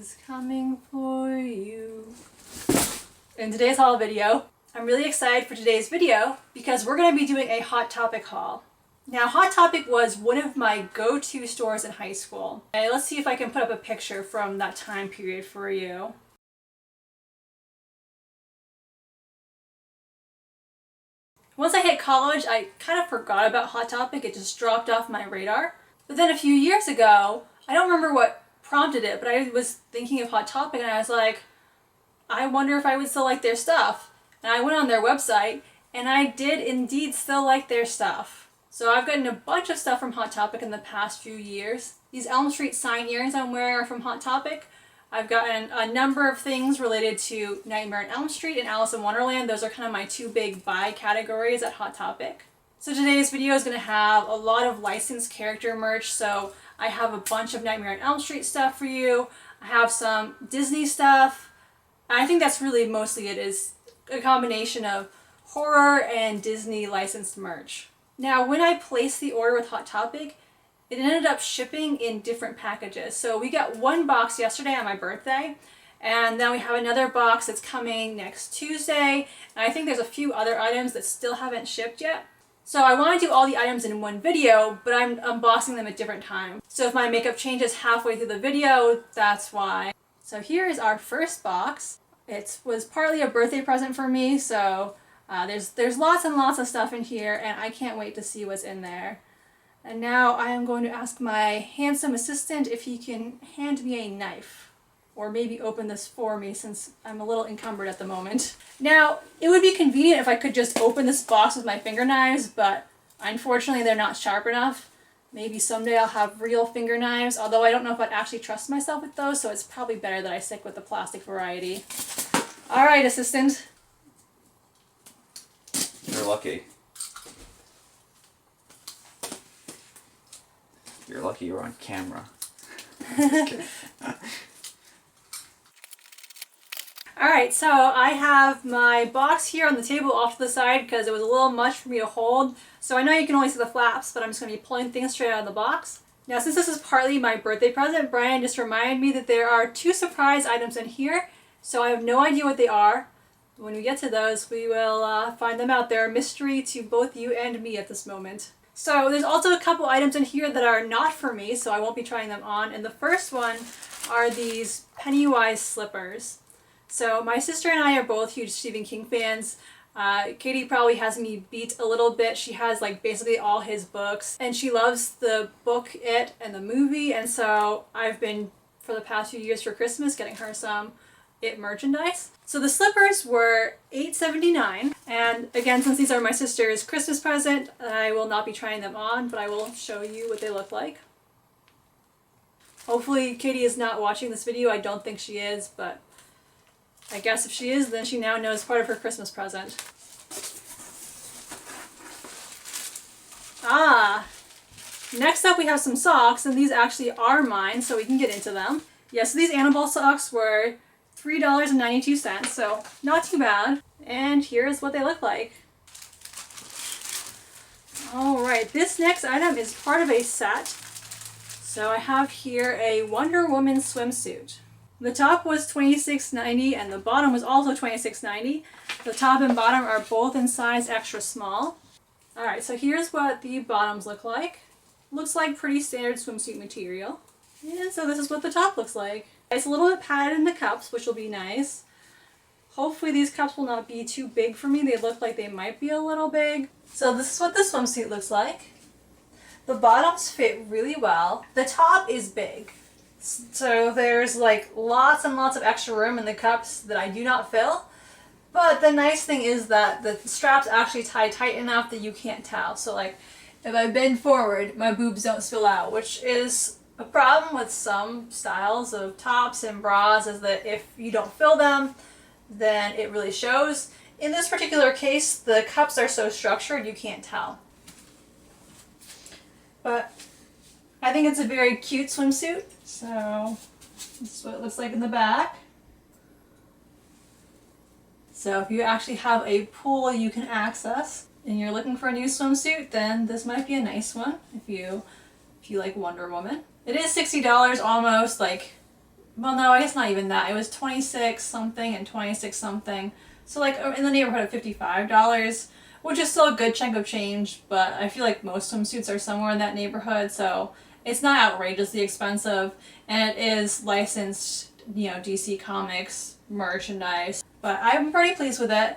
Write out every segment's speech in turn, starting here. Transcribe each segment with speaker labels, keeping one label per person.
Speaker 1: is coming for you. In today's haul video, I'm really excited for today's video because we're going to be doing a Hot Topic haul. Now, Hot Topic was one of my go-to stores in high school. And let's see if I can put up a picture from that time period for you. Once I hit college, I kind of forgot about Hot Topic. It just dropped off my radar. But then a few years ago, I don't remember what prompted it, but I was thinking of Hot Topic and I was like, I wonder if I would still like their stuff. And I went on their website and I did indeed still like their stuff. So I've gotten a bunch of stuff from Hot Topic in the past few years. These Elm Street sign earrings I'm wearing are from Hot Topic. I've gotten a number of things related to Nightmare on Elm Street and Alice in Wonderland. Those are kind of my two big buy categories at Hot Topic. So today's video is going to have a lot of licensed character merch. So I have a bunch of Nightmare on Elm Street stuff for you. I have some Disney stuff. I think that's really mostly it, is a combination of horror and Disney licensed merch. Now, when I placed the order with Hot Topic, it ended up shipping in different packages. So we got one box yesterday on my birthday, and then we have another box that's coming next Tuesday, and I think there's a few other items that still haven't shipped yet. So I want to do all the items in one video, but I'm unboxing them at different times. So if my makeup changes halfway through the video, that's why. So here is our first box. It was partly a birthday present for me, so there's lots and lots of stuff in here, and I can't wait to see what's in there. And now I am going to ask my handsome assistant if he can hand me a knife, or maybe open this for me since I'm a little encumbered at the moment. Now, it would be convenient if I could just open this box with my finger knives, but unfortunately they're not sharp enough. Maybe someday I'll have real finger knives, although I don't know if I'd actually trust myself with those, so it's probably better that I stick with the plastic variety. Alright, assistant.
Speaker 2: You're lucky. You're lucky you're on camera.
Speaker 1: Alright, so I have my box here on the table off to the side because it was a little much for me to hold. So I know you can only see the flaps, but I'm just going to be pulling things straight out of the box. Now, since this is partly my birthday present, Brian just reminded me that there are two surprise items in here. So I have no idea what they are. When we get to those, we will find them out. They're a mystery to both you and me at this moment. So there's also a couple items in here that are not for me, so I won't be trying them on. And the first one are these Pennywise slippers. So my sister and I are both huge Stephen King fans. Katie probably has me beat a little bit. She has like basically all his books, and she loves the book It and the movie, and so I've been, for the past few years for Christmas, getting her some It merchandise. So the slippers were $8.79, and again, since these are my sister's Christmas present, I will not be trying them on, but I will show you what they look like. Hopefully Katie is not watching this video. I don't think she is, but I guess if she is, then she now knows part of her Christmas present. Next up we have some socks, and these actually are mine, so we can get into them. Yes, so these Annabelle socks were $3.92, so not too bad. And here's what they look like. Alright, this next item is part of a set. So I have here a Wonder Woman swimsuit. The top was $26.90 and the bottom was also $26.90. The top and bottom are both in size extra small. Alright, so here's what the bottoms look like. Looks like pretty standard swimsuit material. And so this is what the top looks like. It's a little bit padded in the cups, which will be nice. Hopefully these cups will not be too big for me. They look like they might be a little big. So this is what the swimsuit looks like. The bottoms fit really well. The top is big. So there's like lots and lots of extra room in the cups that I do not fill. But the nice thing is that the straps actually tie tight enough that you can't tell. So like if I bend forward, my boobs don't spill out, which is a problem with some styles of tops and bras, is that if you don't fill them, then it really shows. In this particular case, the cups are so structured you can't tell. But I think it's a very cute swimsuit. So this is what it looks like in the back. So if you actually have a pool you can access and you're looking for a new swimsuit, then this might be a nice one if you like Wonder Woman. It is $60 almost, like Well, no, I guess not even that. It was 26 something and 26 something. So like in the neighborhood of $55, which is still a good chunk of change, but I feel like most swimsuits are somewhere in that neighborhood, so it's not outrageously expensive, and it is licensed, DC Comics merchandise. But I'm pretty pleased with it.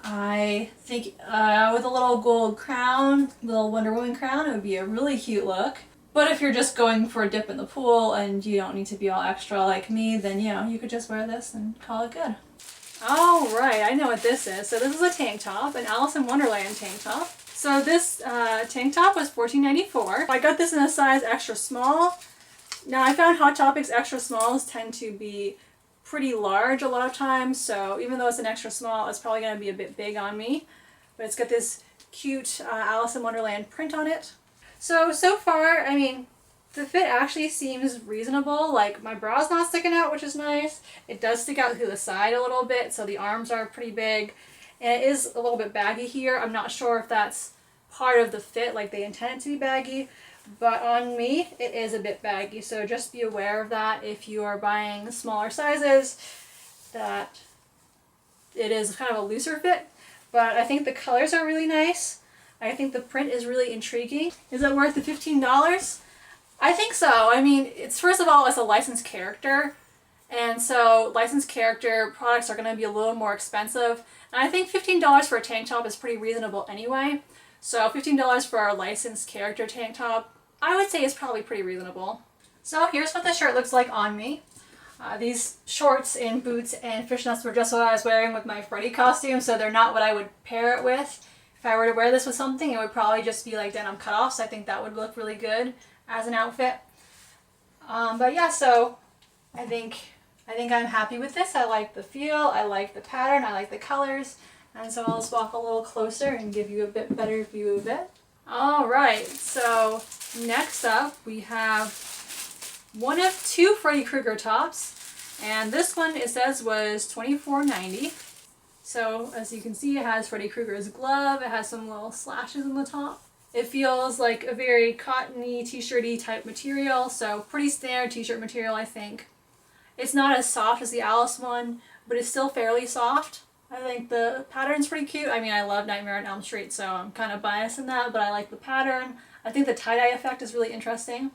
Speaker 1: I think with a little gold crown, little Wonder Woman crown, it would be a really cute look. But if you're just going for a dip in the pool and you don't need to be all extra like me, then you could just wear this and call it good. All right, I know what this is. So this is a tank top, an Alice in Wonderland tank top. So this tank top was $14.94. I got this in a size extra small. Now I found Hot Topics extra smalls tend to be pretty large a lot of times, so even though it's an extra small, it's probably going to be a bit big on me. But it's got this cute Alice in Wonderland print on it. So far, I mean, the fit actually seems reasonable. Like, my bra's not sticking out, which is nice. It does stick out to the side a little bit, so the arms are pretty big. And it is a little bit baggy here. I'm not sure if that's part of the fit, like they intend it to be baggy. But on me, it is a bit baggy, so just be aware of that if you are buying smaller sizes, that it is kind of a looser fit. But I think the colors are really nice. I think the print is really intriguing. Is it worth the $15? I think so. I mean, first of all, it's a licensed character, and so licensed character products are going to be a little more expensive. And I think $15 for a tank top is pretty reasonable anyway. So $15 for a licensed character tank top, I would say is probably pretty reasonable. So here's what the shirt looks like on me. These shorts and boots and fishnets were just what I was wearing with my Freddy costume, so they're not what I would pair it with. If I were to wear this with something, it would probably just be like denim cutoffs. I think that would look really good as an outfit. But yeah, so I think I'm happy with this. I like the feel, I like the pattern, I like the colors. And so I'll just walk a little closer and give you a bit better view of it. Alright, so next up we have one of two Freddy Krueger tops. And this one, it says, was $24.90. So as you can see, it has Freddy Krueger's glove. It has some little slashes on the top. It feels like a very cottony, t-shirty type material, so pretty standard t-shirt material, I think. It's not as soft as the Alice one, but it's still fairly soft. I think the pattern's pretty cute. I mean, I love Nightmare on Elm Street, so I'm kind of biased in that, but I like the pattern. I think the tie-dye effect is really interesting.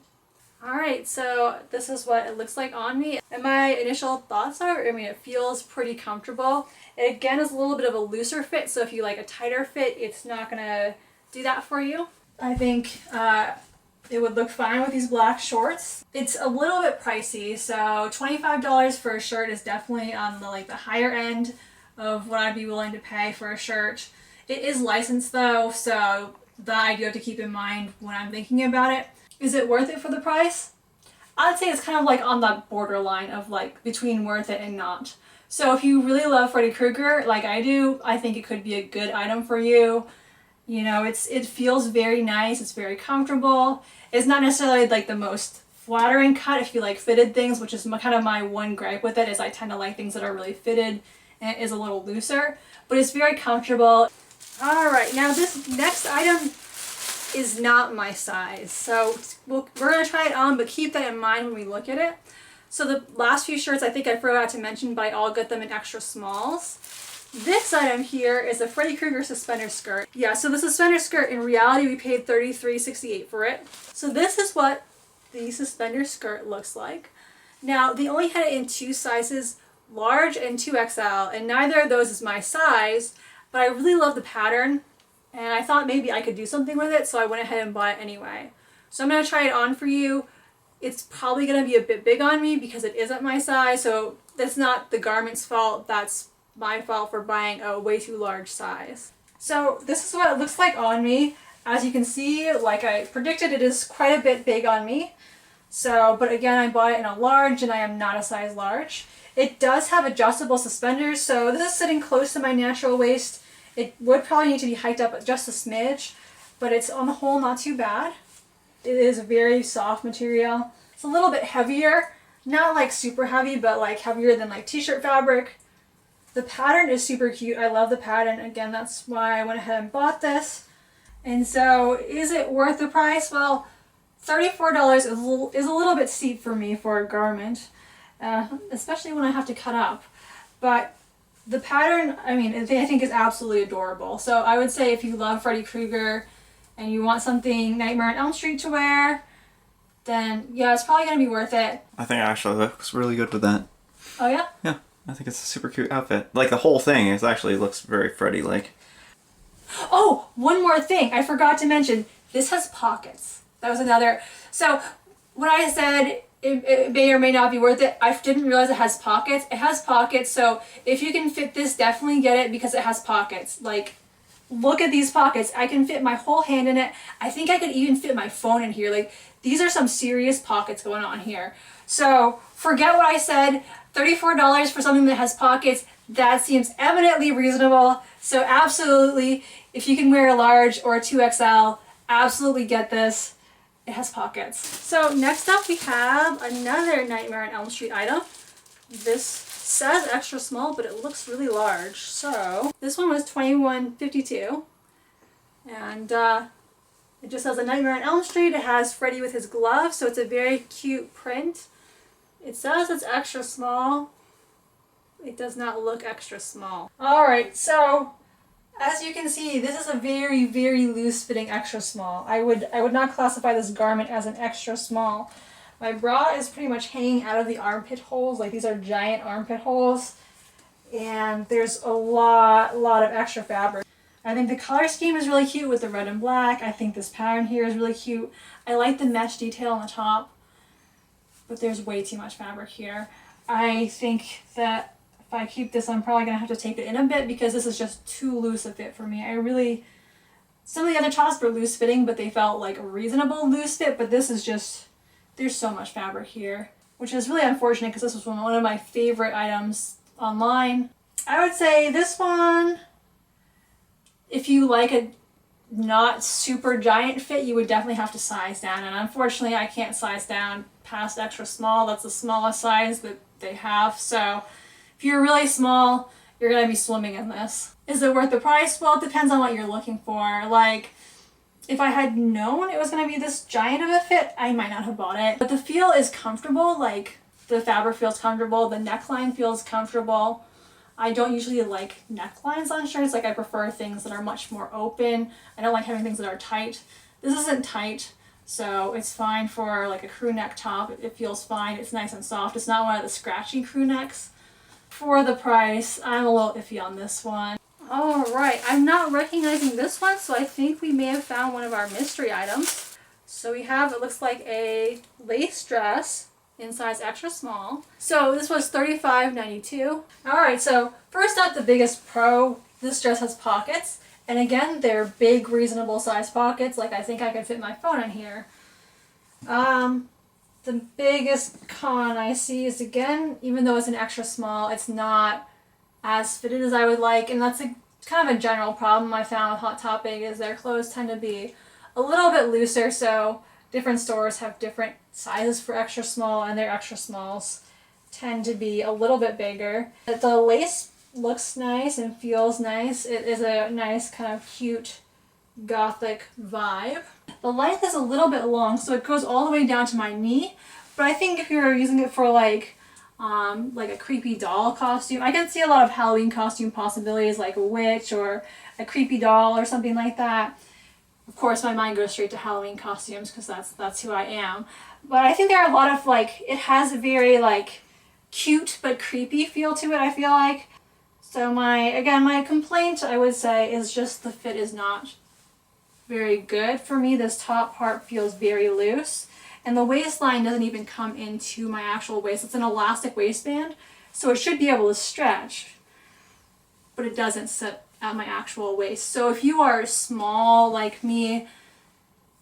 Speaker 1: Alright, so this is what it looks like on me. And my initial thoughts are, I mean, it feels pretty comfortable. It again is a little bit of a looser fit, so if you like a tighter fit, it's not gonna do that for you. I think it would look fine with these black shorts. It's a little bit pricey, so $25 for a shirt is definitely on the higher end of what I'd be willing to pay for a shirt. It is licensed though, so that I do have to keep in mind when I'm thinking about it. Is it worth it for the price? I'd say it's kind of like on the borderline of between worth it and not. So if you really love Freddy Krueger like I do, I think it could be a good item for you. You know, it feels very nice, it's very comfortable. It's not necessarily the most flattering cut if you like fitted things, which is kind of my one gripe with it, is I tend to like things that are really fitted and it is a little looser, but it's very comfortable. Alright, now this next item is not my size, so we're going to try it on, but keep that in mind when we look at it. So the last few shirts I think I forgot to mention, but I all got them in extra smalls. This item here is a Freddy Krueger suspender skirt. Yeah, so the suspender skirt, in reality we paid $33.68 for it. So this is what the suspender skirt looks like. Now they only had it in two sizes, large and 2XL, and neither of those is my size, but I really love the pattern. And I thought maybe I could do something with it, so I went ahead and bought it anyway. So I'm going to try it on for you. It's probably going to be a bit big on me because it isn't my size, so that's not the garment's fault, that's my fault for buying a way too large size. So this is what it looks like on me. As you can see, like I predicted, it is quite a bit big on me. So, but again, I bought it in a large and I am not a size large. It does have adjustable suspenders, so this is sitting close to my natural waist. It would probably need to be hiked up just a smidge, but it's on the whole not too bad. It is a very soft material. It's a little bit heavier, not super heavy, but heavier than t-shirt fabric. The pattern is super cute. I love the pattern. Again, that's why I went ahead and bought this. And so, is it worth the price? Well, $34 is a little bit steep for me for a garment. especially when I have to cut up. But the pattern, I mean, I think is absolutely adorable. So I would say if you love Freddy Krueger and you want something Nightmare on Elm Street to wear, then yeah, it's probably going to be worth it.
Speaker 2: I think it actually looks really good with that.
Speaker 1: Oh yeah?
Speaker 2: Yeah, I think it's a super cute outfit. Like the whole thing is actually looks very Freddy-like.
Speaker 1: Oh, one more thing I forgot to mention. This has pockets. That was another. So when I said it may or may not be worth it, I didn't realize it has pockets. It has pockets, so if you can fit this, definitely get it because it has pockets. Like, look at these pockets. I can fit my whole hand in it. I think I could even fit my phone in here. Like, these are some serious pockets going on here. So forget what I said. $34 for something that has pockets. That seems eminently reasonable. So absolutely, if you can wear a large or a 2XL, absolutely get this. It has pockets. So next up we have another Nightmare on Elm Street item. This says extra small, but it looks really large. So this one was $21.52. And it just says a Nightmare on Elm Street. It has Freddy with his glove, so it's a very cute print. It says it's extra small. It does not look extra small. Alright, so as you can see, this is a very, very loose fitting extra small. I would not classify this garment as an extra small. My bra is pretty much hanging out of the armpit holes, like these are giant armpit holes. And there's a lot of extra fabric. I think the color scheme is really cute with the red and black. I think this pattern here is really cute. I like the mesh detail on the top, but there's way too much fabric here. I think that if I keep this, I'm probably going to have to tape it in a bit because this is just too loose a fit for me. Some of the other tops were loose fitting, but they felt like a reasonable loose fit, but this is just, there's so much fabric here, which is really unfortunate because this was one of my favorite items online. I would say this one, if you like a not super giant fit, you would definitely have to size down, and unfortunately I can't size down past extra small. That's the smallest size that they have, so if you're really small, you're going to be swimming in this. Is it worth the price? Well, it depends on what you're looking for. Like, if I had known it was going to be this giant of a fit, I might not have bought it. But the feel is comfortable, like the fabric feels comfortable, the neckline feels comfortable. I don't usually like necklines on shirts, like I prefer things that are much more open. I don't like having things that are tight. This isn't tight, so it's fine for like a crew neck top. It feels fine, it's nice and soft. It's not one of the scratchy crew necks. For the price, I'm a little iffy on this one. Alright, I'm not recognizing this one, so I think we may have found one of our mystery items. So we have, it looks like a lace dress in size extra small. So this was $35.92. Alright, so first up, the biggest pro, this dress has pockets. And again, they're big, reasonable size pockets. Like, I think I could fit my phone in here. The biggest con I see is, again, even though it's an extra small, it's not as fitted as I would like, and that's kind of a general problem I found with Hot Topic, is their clothes tend to be a little bit looser, so different stores have different sizes for extra small, and their extra smalls tend to be a little bit bigger. The lace looks nice and feels nice. It is a nice kind of cute gothic vibe. The length is a little bit long, so it goes all the way down to my knee, but I think if you're using it for like a creepy doll costume, I can see a lot of Halloween costume possibilities, like a witch or a creepy doll or something like that. Of course, my mind goes straight to Halloween costumes because that's who I am. But I think there are a lot of, like, it has a very like cute but creepy feel to it, I feel like. So my complaint, I would say, is just the fit is not very good for me. This top part feels very loose, and the waistline doesn't even come into my actual waist. It's an elastic waistband, so it should be able to stretch, but it doesn't sit at my actual waist. So if you are small like me,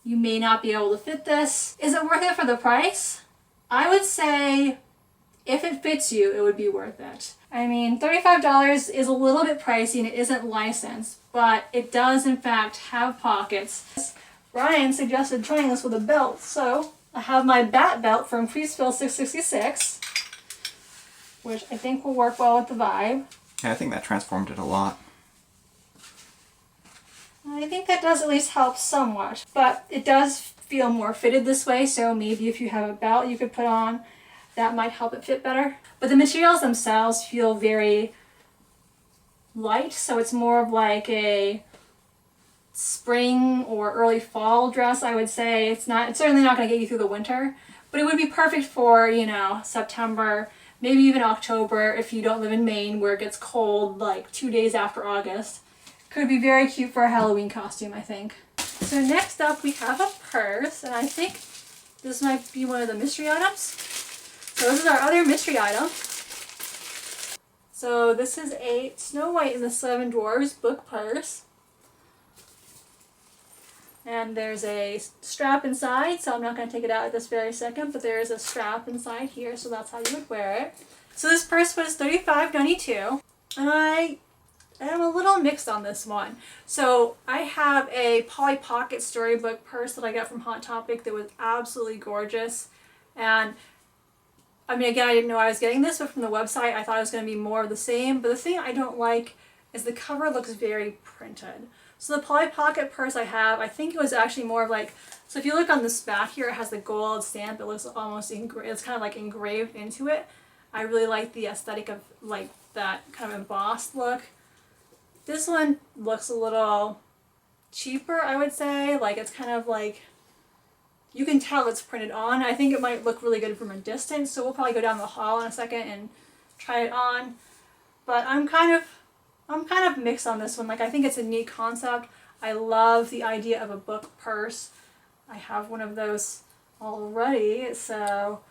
Speaker 1: you may not be able to fit this. Is it worth it for the price? I would say if it fits you, it would be worth it. I mean, $35 is a little bit pricey and it isn't licensed, but it does in fact have pockets. Brian suggested trying this with a belt, so I have my bat belt from Creaseville 666, which I think will work well with the vibe.
Speaker 2: Yeah, I think that transformed it a lot.
Speaker 1: I think that does at least help somewhat, but it does feel more fitted this way, so maybe if you have a belt you could put on that might help it fit better. But the materials themselves feel very light, so it's more of like a spring or early fall dress, I would say. It's certainly not going to get you through the winter, but it would be perfect for, you know, September, maybe even October if you don't live in Maine where it gets cold like 2 days after August. Could be very cute for a Halloween costume, I think. So next up we have a purse, and I think this might be one of the mystery items. So this is our other mystery item. So this is a Snow White and the Seven Dwarfs book purse. And there's a strap inside, so I'm not going to take it out at this very second, but there is a strap inside here, so that's how you would wear it. So this purse was $35.92, and I am a little mixed on this one. So I have a Polly Pocket storybook purse that I got from Hot Topic that was absolutely gorgeous, and I mean, again, I didn't know I was getting this, but from the website I thought it was going to be more of the same, but the thing I don't like is the cover looks very printed. So the Polly Pocket purse I have, I think it was actually more of like, so if you look on this back here, it has the gold stamp. It looks almost it's kind of like engraved into it. I really like the aesthetic of like that kind of embossed look. This one looks a little cheaper, I would say. Like it's kind of like, you can tell it's printed on. I think it might look really good from a distance, so we'll probably go down the hall in a second and try it on. But I'm kind of mixed on this one. Like, I think it's a neat concept. I love the idea of a book purse. I have one of those already, so,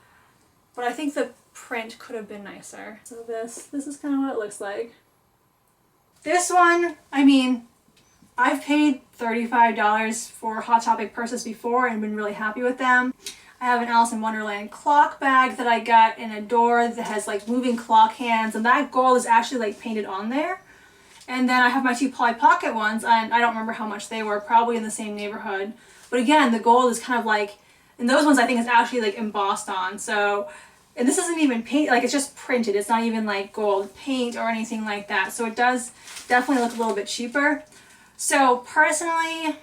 Speaker 1: but I think the print could have been nicer. So this is kind of what it looks like. This one, I mean, I've paid $35 for Hot Topic purses before and been really happy with them. I have an Alice in Wonderland clock bag that I got in a door that has like moving clock hands, and that gold is actually like painted on there. And then I have my two Polly Pocket ones, and I don't remember how much they were, probably in the same neighborhood. But again, the gold is kind of like, and those ones I think is actually like embossed on. So, and this isn't even paint, like it's just printed. It's not even like gold paint or anything like that. So it does definitely look a little bit cheaper. So personally,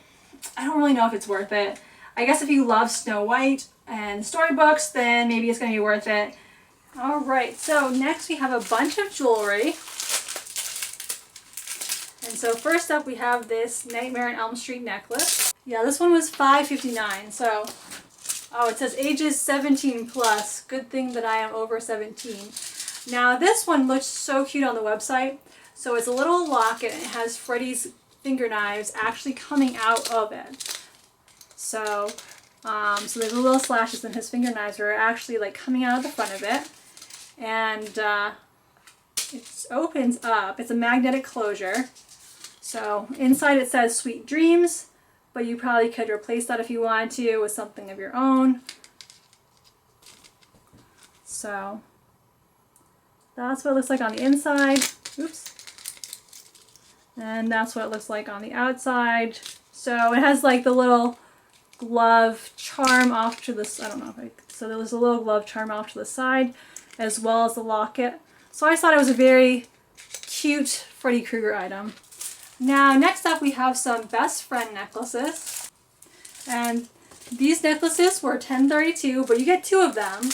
Speaker 1: I don't really know if it's worth it. I guess if you love Snow White and storybooks, then maybe it's going to be worth it. All right, so next we have a bunch of jewelry. And so first up we have this Nightmare on Elm Street necklace. Yeah, this one was $5.59. So, oh, it says ages 17 plus. Good thing that I am over 17. Now this one looks so cute on the website. So it's a little locket and it has Freddy's finger knives actually coming out of it. So, so there's little slashes and his finger knives are actually like coming out of the front of it. And it opens up. It's a magnetic closure. So inside it says Sweet Dreams, but you probably could replace that if you wanted to with something of your own. So that's what it looks like on the inside. Oops. And that's what it looks like on the outside. So it has like the little glove charm off to this, I don't know if I, so there's a little glove charm off to the side as well as the locket. So I just thought it was a very cute Freddy Krueger item. Now next up we have some best friend necklaces. And these necklaces were $10.32, but you get two of them.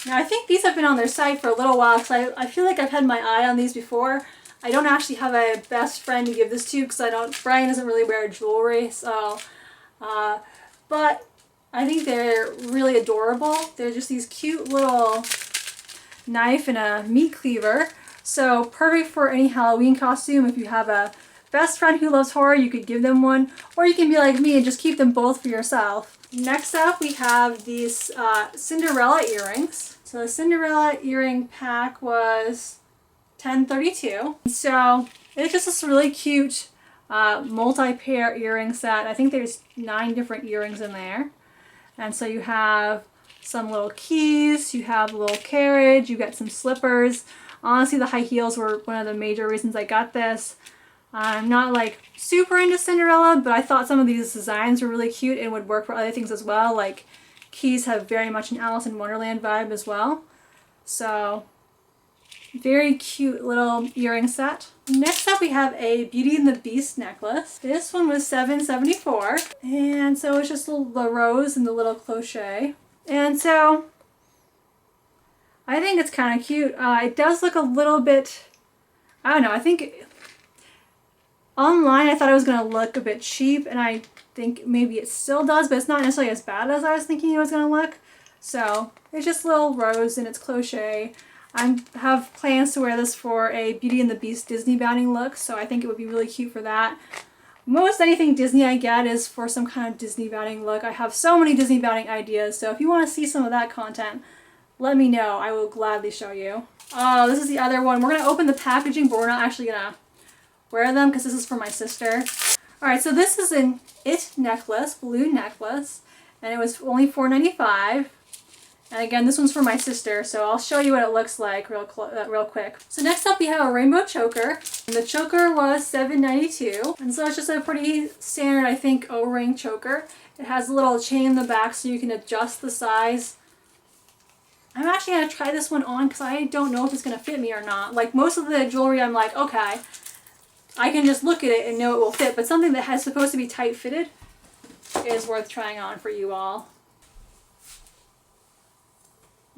Speaker 1: Now I think these have been on their site for a little while because I feel like I've had my eye on these before. I don't actually have a best friend to give this to because Brian doesn't really wear jewelry, so, but I think they're really adorable. They're just these cute little knife and a meat cleaver. So perfect for any Halloween costume. If you have a best friend who loves horror, you could give them one, or you can be like me and just keep them both for yourself. Next up we have these Cinderella earrings. So the Cinderella earring pack was $10.32. So it's just this really cute multi-pair earring set. I think there's 9 different earrings in there. And so you have some little keys, you have a little carriage, you get some slippers. Honestly, the high heels were one of the major reasons I got this. I'm not like super into Cinderella, but I thought some of these designs were really cute and would work for other things as well. Like keys have very much an Alice in Wonderland vibe as well. So very cute little earring set. Next up we have a Beauty and the Beast necklace. This one was $7.74. And so it's just the rose and the little cloche. And so I think it's kind of cute. It does look a little bit, I don't know, I think online I thought it was going to look a bit cheap, and I think maybe it still does, but it's not necessarily as bad as I was thinking it was going to look. So it's just a little rose and it's crochet. I have plans to wear this for a Beauty and the Beast Disney bounding look, so I think it would be really cute for that. Most anything Disney I get is for some kind of Disney bounding look. I have so many Disney bounding ideas, so if you want to see some of that content, let me know. I will gladly show you. Oh, this is the other one. We're going to open the packaging, but we're not actually going to wear them because this is for my sister. Alright, so this is an It necklace, blue necklace, and it was only $4.95. And again, this one's for my sister, so I'll show you what it looks like real quick. So next up we have a rainbow choker. And the choker was $7.92. And so it's just a pretty standard, I think, O-ring choker. It has a little chain in the back so you can adjust the size. I'm actually going to try this one on because I don't know if it's going to fit me or not. Like most of the jewelry, I'm like, okay, I can just look at it and know it will fit. But something that has supposed to be tight fitted is worth trying on for you all.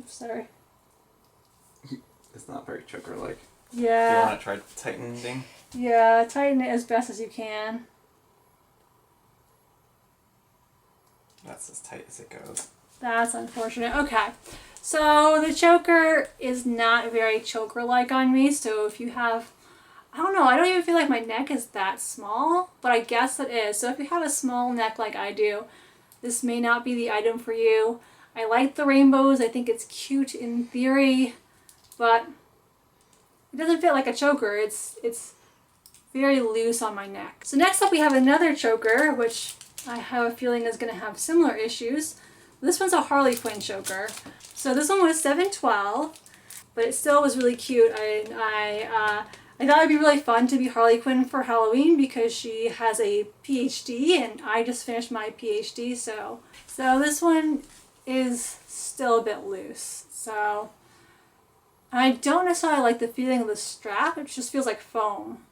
Speaker 1: Sorry.
Speaker 2: It's not very choker-like.
Speaker 1: Yeah.
Speaker 2: Do you want to try tightening?
Speaker 1: Yeah, tighten it as best as you can.
Speaker 2: That's as tight as it goes.
Speaker 1: That's unfortunate. Okay. So the choker is not very choker-like on me, so if you have, I don't know, I don't even feel like my neck is that small, but I guess it is. So if you have a small neck like I do, this may not be the item for you. I like the rainbows. I think it's cute in theory, but it doesn't fit like a choker. It's very loose on my neck. So next up we have another choker, which I have a feeling is going to have similar issues. This one's a Harley Quinn choker. So this one was $7.12, but it still was really cute. I thought it'd be really fun to be Harley Quinn for Halloween because she has a PhD and I just finished my PhD. So this one is still a bit loose. So I don't necessarily like the feeling of the strap. It just feels like foam.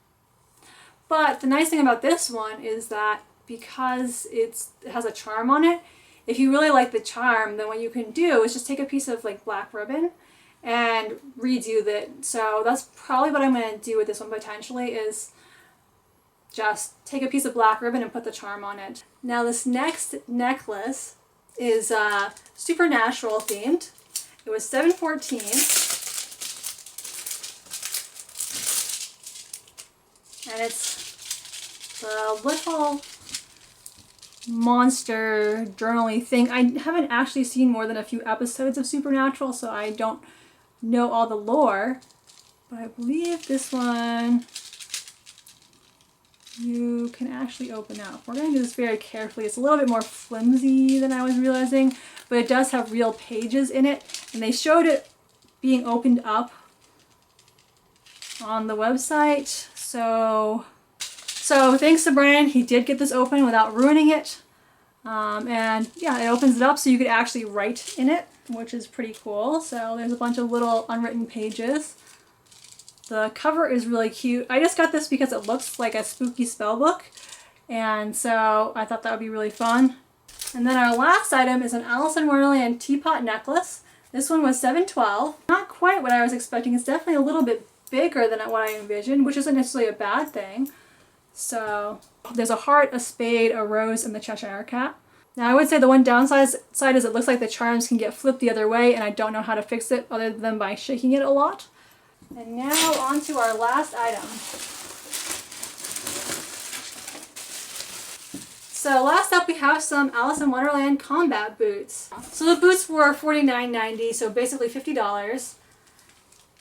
Speaker 1: But the nice thing about this one is that because it has a charm on it, if you really like the charm, then what you can do is just take a piece of like black ribbon and redo it. So that's probably what I'm going to do with this one potentially, is just take a piece of black ribbon and put the charm on it. Now this next necklace is supernatural themed. It was $7.14. And it's a little monster journaling thing. I haven't actually seen more than a few episodes of Supernatural, so I don't know all the lore. But I believe this one you can actually open up. We're going to do this very carefully. It's a little bit more flimsy than I was realizing, but it does have real pages in it. And they showed it being opened up on the website. So thanks to Brian, he did get this open without ruining it. And yeah, it opens it up so you could actually write in it, which is pretty cool. So there's a bunch of little unwritten pages. The cover is really cute. I just got this because it looks like a spooky spell book, and so I thought that would be really fun. And then our last item is an Alice in Wonderland teapot necklace. This one was $7.12. Not quite what I was expecting. It's definitely a little bit bigger than what I envisioned, which isn't necessarily a bad thing. So there's a heart, a spade, a rose, and the Cheshire Cat. Now I would say the one downside is it looks like the charms can get flipped the other way, and I don't know how to fix it other than by shaking it a lot. And now on to our last item. So last up we have some Alice in Wonderland combat boots. So the boots were $49.90, so basically $50.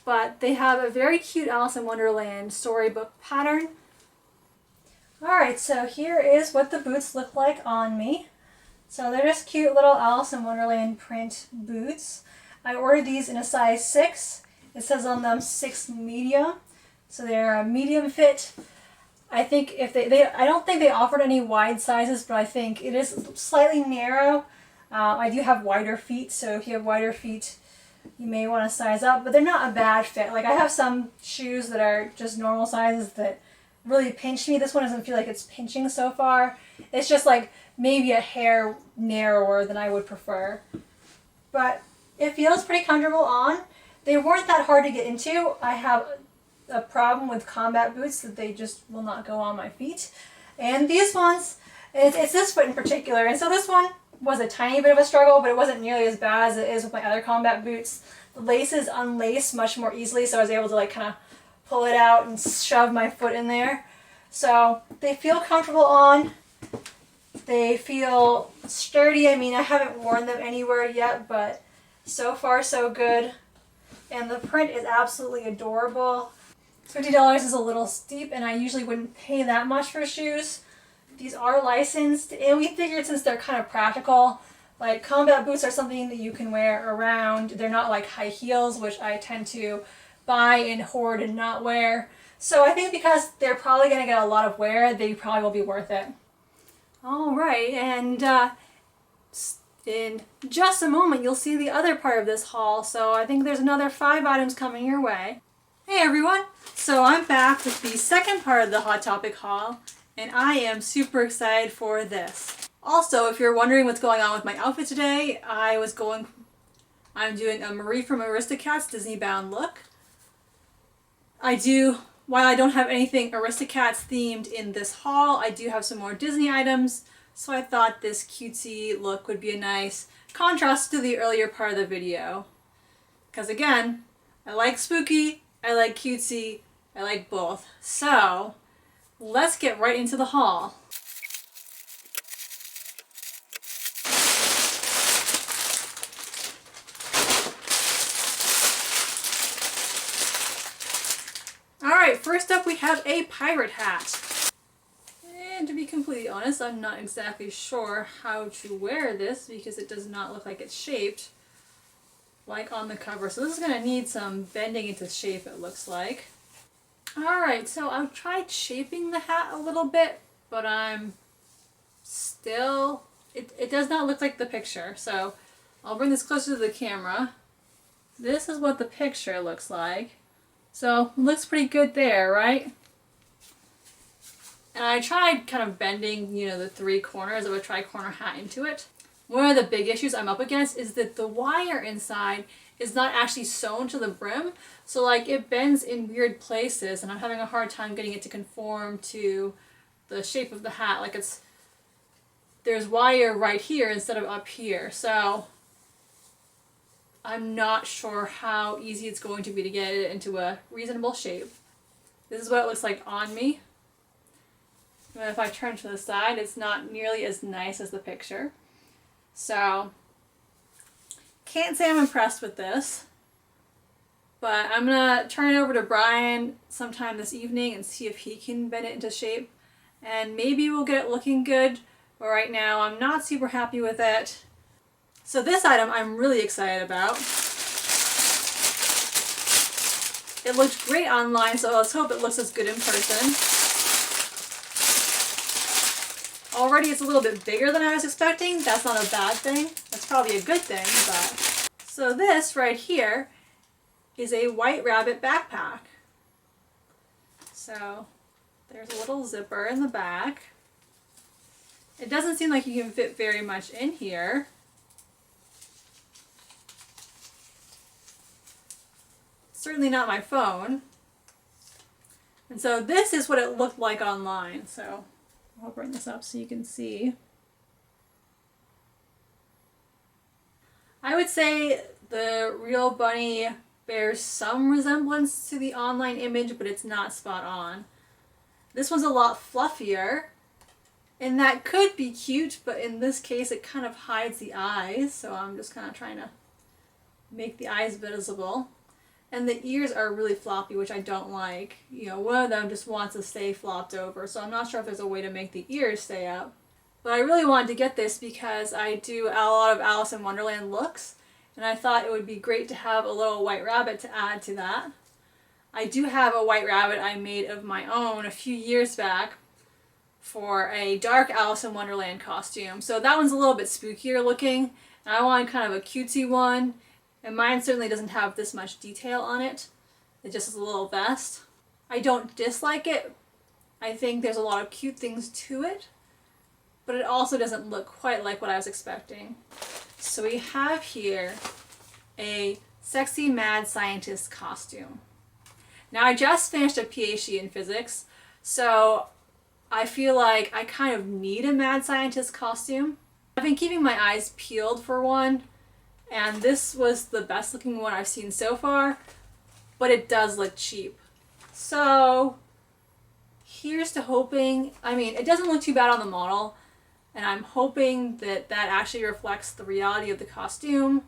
Speaker 1: But they have a very cute Alice in Wonderland storybook pattern. Alright, so here is what the boots look like on me. So they're just cute little Alice in Wonderland print boots. I ordered these in a size 6. It says on them 6 medium. So they're a medium fit. I think if I don't think they offered any wide sizes, but I think it is slightly narrow. I do have wider feet, so if you have wider feet, you may want to size up, but they're not a bad fit. Like I have some shoes that are just normal sizes that really pinch me. This one doesn't feel like it's pinching so far. It's just like maybe a hair narrower than I would prefer. But it feels pretty comfortable on. They weren't that hard to get into. I have a problem with combat boots that they just will not go on my feet. And these ones, it's this foot in particular. And so this one was a tiny bit of a struggle, but it wasn't nearly as bad as it is with my other combat boots. The laces unlace much more easily, so I was able to like kind of pull it out and shove my foot in there. So they feel comfortable on. They feel sturdy. I mean, I haven't worn them anywhere yet, but so far so good. And the print is absolutely adorable. $50 is a little steep, and I usually wouldn't pay that much for shoes. These are licensed, and we figured since they're kind of practical, like combat boots are something that you can wear around. They're not like high heels, which I tend to buy and hoard and not wear. So I think because they're probably going to get a lot of wear, they probably will be worth it. Alright, and in just a moment you'll see the other part of this haul, so I think there's another 5 items coming your way. Hey everyone! So I'm back with the second part of the Hot Topic haul, and I am super excited for this. Also, if you're wondering what's going on with my outfit today, I'm doing a Marie from Aristocats Disney Bound look. While I don't have anything Aristocats themed in this haul, I do have some more Disney items, so I thought this cutesy look would be a nice contrast to the earlier part of the video. Because again, I like spooky, I like cutesy, I like both. So, let's get right into the haul. Alright, first up we have a pirate hat. And to be completely honest, I'm not exactly sure how to wear this because it does not look like it's shaped like on the cover. So this is going to need some bending into shape, it looks like. Alright, so I've tried shaping the hat a little bit, but I'm still... It does not look like the picture, so I'll bring this closer to the camera. This is what the picture looks like. So it looks pretty good there, right? And I tried kind of bending, the 3 corners of a tri-corner hat into it. One of the big issues I'm up against is that the wire inside is not actually sewn to the brim. So like it bends in weird places and I'm having a hard time getting it to conform to the shape of the hat. Like there's wire right here instead of up here. So I'm not sure how easy it's going to be to get it into a reasonable shape. This is what it looks like on me. But if I turn to the side, it's not nearly as nice as the picture. So, can't say I'm impressed with this. But I'm going to turn it over to Brian sometime this evening and see if he can bend it into shape. And maybe we'll get it looking good. But right now, I'm not super happy with it. So this item I'm really excited about. It looked great online, so let's hope it looks as good in person. Already it's a little bit bigger than I was expecting. That's not a bad thing. That's probably a good thing, but... So this right here is a White Rabbit backpack. So there's a little zipper in the back. It doesn't seem like you can fit very much in here. Certainly not my phone. And so this is what it looked like online. So I'll bring this up so you can see. I would say the real bunny bears some resemblance to the online image, but it's not spot on. This one's a lot fluffier, and that could be cute, but in this case it kind of hides the eyes, so I'm just kind of trying to make the eyes visible. And the ears are really floppy, which I don't like. One of them just wants to stay flopped over, so I'm not sure if there's a way to make the ears stay up. But I really wanted to get this because I do a lot of Alice in Wonderland looks, and I thought it would be great to have a little white rabbit to add to that. I do have a white rabbit I made of my own a few years back for a dark Alice in Wonderland costume. So that one's a little bit spookier looking, and I wanted kind of a cutesy one. And mine certainly doesn't have this much detail on it. It just is a little vest. I don't dislike it. I think there's a lot of cute things to it. But it also doesn't look quite like what I was expecting. So we have here a Sexy Mad Scientist Costume. Now I just finished a PhD in physics, so I feel like I kind of need a mad scientist costume. I've been keeping my eyes peeled for one, and this was the best looking one I've seen so far, but it does look cheap. So here's to hoping, it doesn't look too bad on the model, and I'm hoping that that actually reflects the reality of the costume,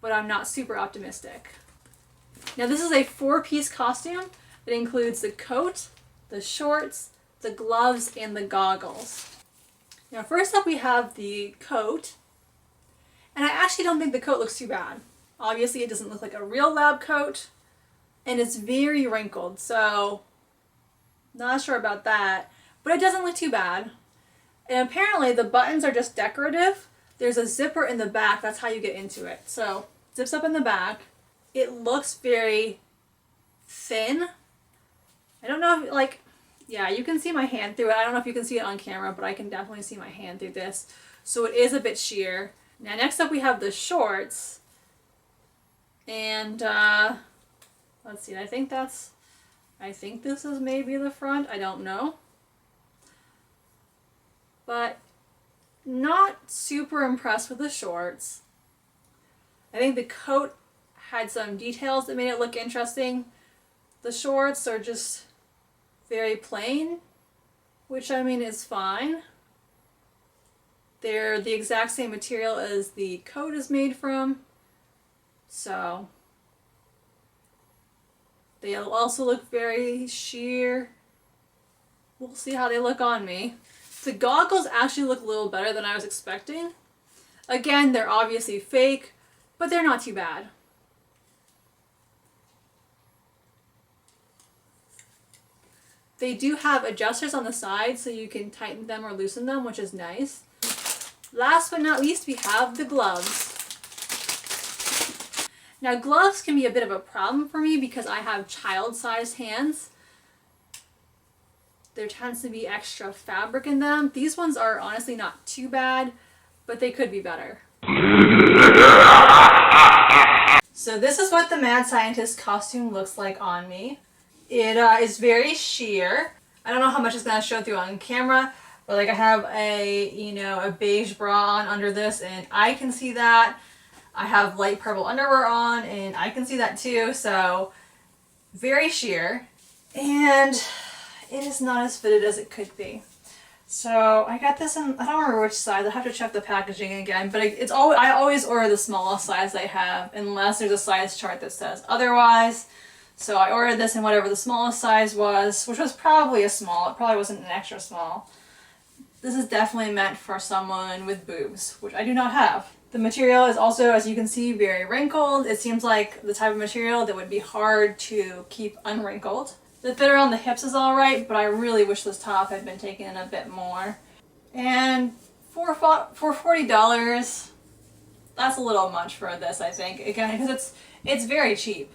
Speaker 1: but I'm not super optimistic. Now this is a 4-piece costume. It includes the coat, the shorts, the gloves, and the goggles. Now first up we have the coat, and I actually don't think the coat looks too bad. Obviously it doesn't look like a real lab coat, and it's very wrinkled, so not sure about that, but it doesn't look too bad. And apparently the buttons are just decorative. There's a zipper in the back, that's how you get into it. So zips up in the back. It looks very thin. I don't know if, yeah, you can see my hand through it. I don't know if you can see it on camera, but I can definitely see my hand through this. So it is a bit sheer. Now next up we have the shorts. And let's see, I think this is maybe the front, I don't know. But not super impressed with the shorts. I think the coat had some details that made it look interesting. The shorts are just very plain, which is fine. They're the exact same material as the coat is made from, so they also look very sheer. We'll see how they look on me. The goggles actually look a little better than I was expecting. Again, they're obviously fake, but they're not too bad. They do have adjusters on the side so you can tighten them or loosen them, which is nice. Last but not least, we have the gloves. Now gloves can be a bit of a problem for me because I have child-sized hands. There tends to be extra fabric in them. These ones are honestly not too bad, but they could be better. So this is what the Mad Scientist costume looks like on me. It is very sheer. I don't know how much it's going to show through on camera, but I have a beige bra on under this, and I can see that. I have light purple underwear on, and I can see that too, so very sheer. And it is not as fitted as it could be. So I got this in, I don't remember which size, I'll have to check the packaging again, but I always order the smallest size they have unless there's a size chart that says otherwise. So I ordered this in whatever the smallest size was, which was probably a small, it probably wasn't an extra small. This is definitely meant for someone with boobs, which I do not have. The material is also, as you can see, very wrinkled. It seems like the type of material that would be hard to keep unwrinkled. The fit around the hips is alright, but I really wish this top had been taken in a bit more. And for $40, that's a little much for this, I think. Again, because it's very cheap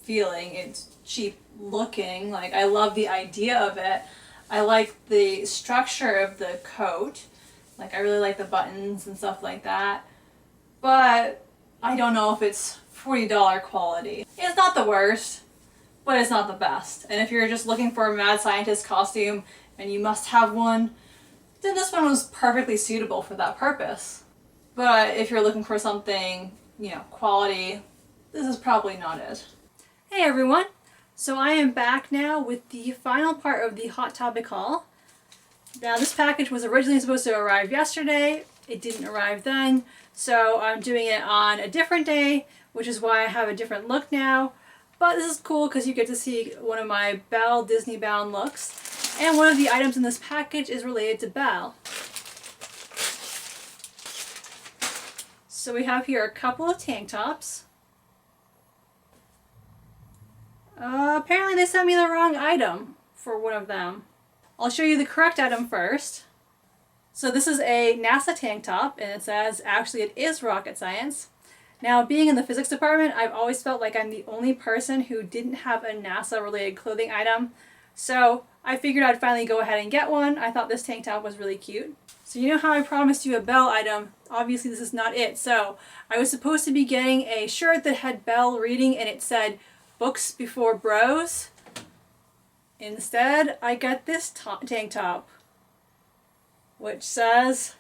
Speaker 1: feeling. It's cheap looking. I love the idea of it. I like the structure of the coat. I really like the buttons and stuff like that. But I don't know if it's $40 quality. It's not the worst, but it's not the best. And if you're just looking for a mad scientist costume and you must have one, then this one was perfectly suitable for that purpose. But if you're looking for something, quality, this is probably not it. Hey everyone! So I am back now with the final part of the Hot Topic haul. Now this package was originally supposed to arrive yesterday. It didn't arrive then, so I'm doing it on a different day, which is why I have a different look now. But this is cool because you get to see one of my Belle Disney bound looks. And one of the items in this package is related to Belle. So we have here a couple of tank tops. Apparently they sent me the wrong item for one of them. I'll show you the correct item first. So this is a NASA tank top, and it says, actually it is rocket science. Now, being in the physics department, I've always felt like I'm the only person who didn't have a NASA-related clothing item. So I figured I'd finally go ahead and get one. I thought this tank top was really cute. So you know how I promised you a Belle item? Obviously this is not it. So I was supposed to be getting a shirt that had Belle reading and it said books before bros. Instead, I got this tank top, which says,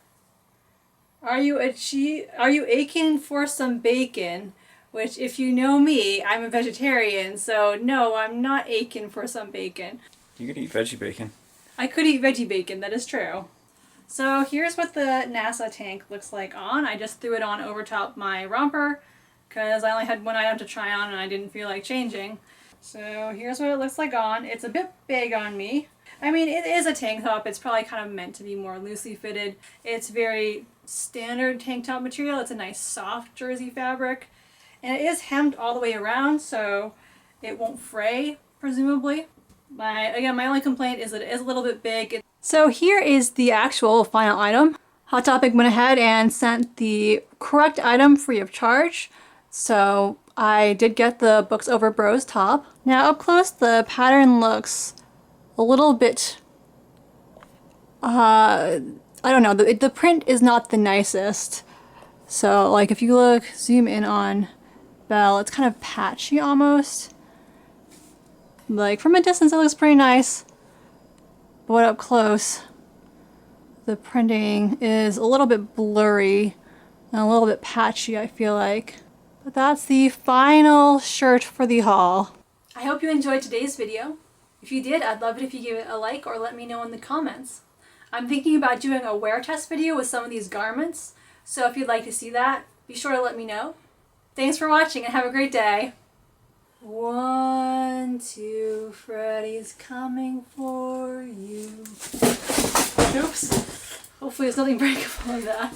Speaker 1: are you aching for some bacon? Which, if you know me, I'm a vegetarian, so no, I'm not aching for some bacon.
Speaker 2: You could eat veggie bacon.
Speaker 1: I could eat veggie bacon, that is true. So here's what the NASA tank looks like on. I just threw it on over top my romper because I only had one item to try on and I didn't feel like changing. So here's what it looks like on. It's a bit big on me. I mean, it is a tank top. It's probably kind of meant to be more loosely fitted. It's very standard tank top material. It's a nice soft jersey fabric. And it is hemmed all the way around, so it won't fray, presumably. My only complaint is that it is a little bit big. So here is the actual final item. Hot Topic went ahead and sent the correct item free of charge. So I did get the Books Over Bros top. Now up close, the pattern looks a little bit, I don't know, the print is not the nicest. So like if you zoom in on Belle, it's kind of patchy almost. Like from a distance it looks pretty nice, but up close the printing is a little bit blurry and a little bit patchy, I feel like. But that's the final shirt for the haul. I hope you enjoyed today's video. If you did, I'd love it if you give it a like or let me know in the comments. I'm thinking about doing a wear test video with some of these garments, so if you'd like to see that, be sure to let me know. Thanks for watching and have a great day. 1, 2, Freddy's coming for you. Oops. Hopefully there's nothing breakable in that.